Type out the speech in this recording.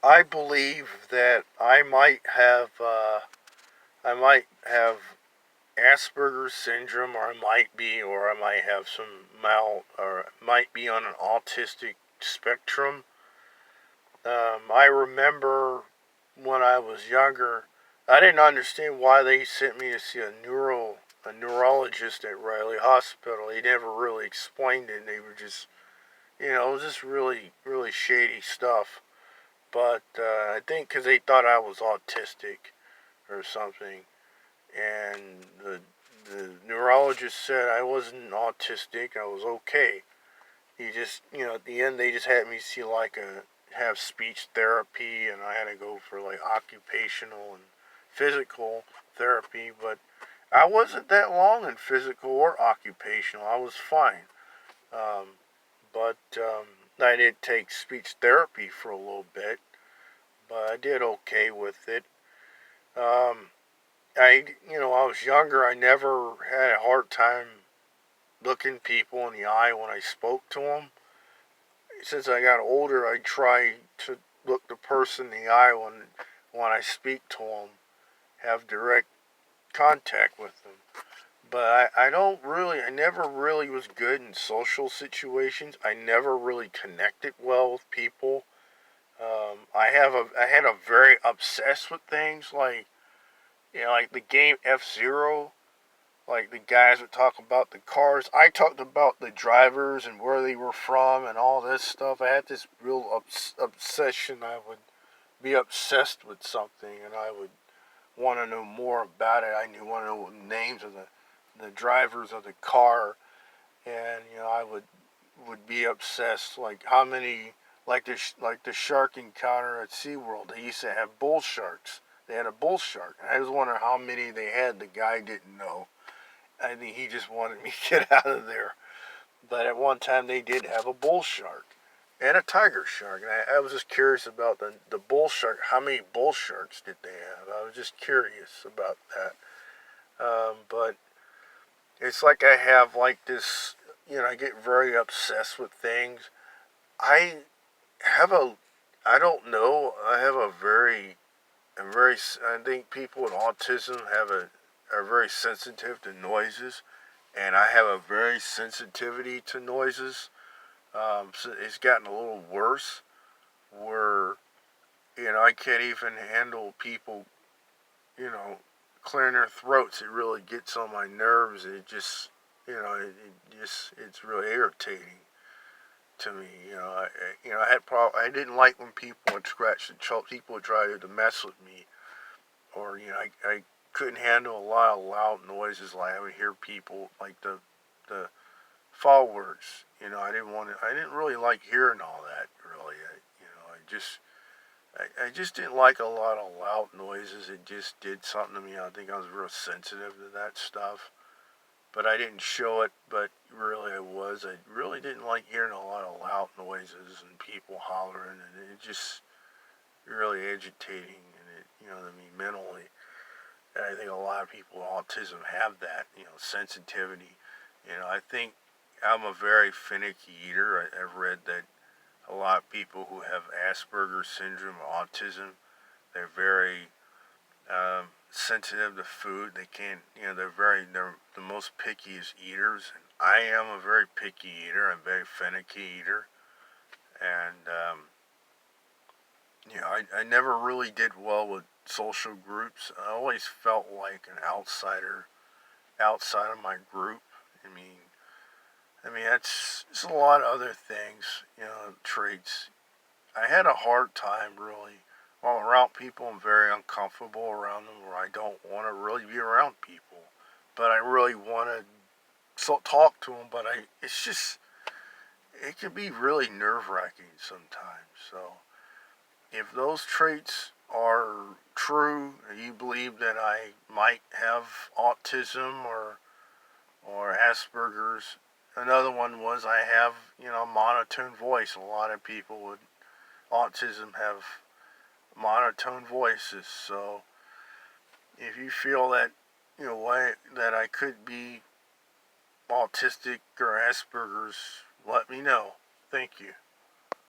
I believe that I might have Asperger's syndrome, or I might have or might be on an autistic spectrum. I remember when I was younger, I didn't understand why they sent me to see a neurologist at Riley Hospital. He never really explained it. They were just, it was just really, really shady stuff. But I think because they thought I was autistic or something, and the neurologist said I wasn't autistic. I was okay. He just, at the end, they just had me see have speech therapy, and I had to go for like occupational and physical therapy. But I wasn't that long in physical or occupational. I was fine. Um, but I did take speech therapy for a little bit, but I did okay with it. Um, I was younger. I never had a hard time looking people in the eye when I spoke to them. Since I got older, I try to look the person in the eye when I speak to them, have direct contact with them. But I never really was good in social situations. I never really connected well with people. I had a very obsessed with things like the game F-Zero. Like the guys would talk about the cars. I talked about the drivers and where they were from and all this stuff. I had this real obsession. I would be obsessed with something and I would want to know more about it. Want to know the names of the drivers of the car, and I would be obsessed. Like how many, like the shark encounter at SeaWorld. They used to have bull sharks. They had a bull shark. And I was wondering how many they had. The guy didn't know. I think he just wanted me to get out of there. But at one time they did have a bull shark and a tiger shark. And I was just curious about the bull shark. How many bull sharks did they have? I was just curious about that. But it's like I have like this, I get very obsessed with things. I have a, I don't know, I have I think people with autism are very sensitive to noises, and I have a very sensitivity to noises. So it's gotten a little worse where, I can't even handle people, you know, clearing their throats. It really gets on my nerves. It just, it's really irritating to me. I didn't like when people would scratch the choke. People would try to mess with me, or I couldn't handle a lot of loud noises. Like I would hear people like the fall words. I didn't really like hearing all that. Really, I just didn't like a lot of loud noises. It just did something to me. I think I was real sensitive to that stuff. But I didn't show it, but really I was. I really didn't like hearing a lot of loud noises and people hollering, and it just really agitating, and mentally. And I think a lot of people with autism have that, sensitivity. I think I'm a very finicky eater. I've read that a lot of people who have Asperger syndrome or autism, they're very sensitive to food. They can't, they're the most pickiest eaters. And I am a very picky eater. I'm a very finicky eater. And, I never really did well with social groups. I always felt like an outsider outside of my group. That's it's a lot of other things, traits. I had a hard time really. While around people, I'm very uncomfortable around them, where I don't want to really be around people. But I really want to talk to them. But it can be really nerve wracking sometimes. So if those traits are true, you believe that I might have autism or Asperger's. Another one was I have, monotone voice. A lot of people with autism have monotone voices. So if you feel that, that I could be autistic or Asperger's, let me know. Thank you.